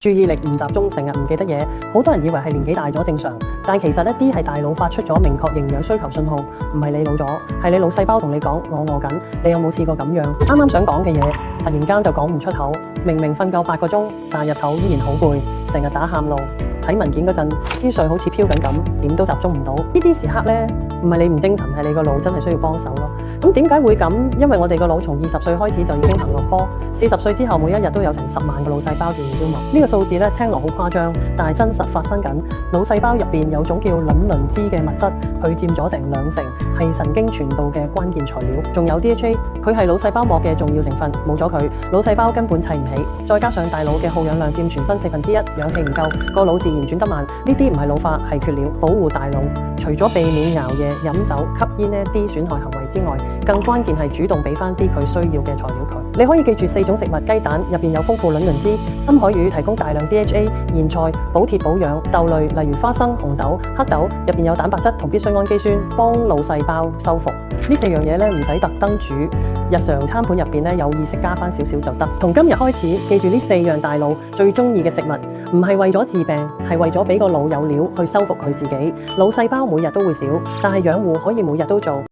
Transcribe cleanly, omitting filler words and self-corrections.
注意力唔集中，成日唔記得嘢，好多人以為係年紀大咗正常，但其實一啲係大腦發出咗明確營養需求信號，唔係你老咗，係你腦細胞同你講我餓緊。你有冇試過咁樣？啱啱想講嘅嘢，突然間就講唔出口。明明瞓夠8個鐘，但日頭依然好攰，成日打喊路。睇文件嗰陣，思緒好似飄緊咁，點都集中唔到。呢啲時刻呢，唔係你唔精神，係你個腦真係需要幫手咯。咁點解會咁？因為我哋個腦從20歲開始就已經行落坡，40歲之後每一日都有成10萬個腦細胞自然凋亡。呢個數字呢，聽落好誇張，但係真實發生緊。腦細胞入邊有種叫卵磷脂嘅物質，佢佔咗成2成，係神經傳導嘅關鍵材料。仲有 DHA， 佢係腦細胞膜嘅重要成分，冇咗佢，腦細胞根本砌唔起。再加上大腦嘅耗氧量佔全身1/4，氧氣唔夠，個腦自然轉得慢。呢啲唔係老化，係缺料。保護大腦，除咗避免熬夜、飲酒、吸煙呢啲損害行為之外，更關鍵係主動俾翻啲佢需要嘅材料佢。你可以記住4種食物：雞蛋入邊有豐富卵磷脂，深海魚提供大量 DHA， 鹽菜補鐵保養，豆類例如花生、紅豆、黑豆入邊有蛋白質同必需氨基酸，幫腦細胞修復。呢4樣嘢咧唔使特登煮，日常餐盤入邊咧有意識加翻少少就得。從今日開始，記住呢4樣大腦最中意嘅食物，唔係為咗治病，係為咗俾個腦有料去修復佢自己。腦細胞每日都會少，但係養護可以每日都做。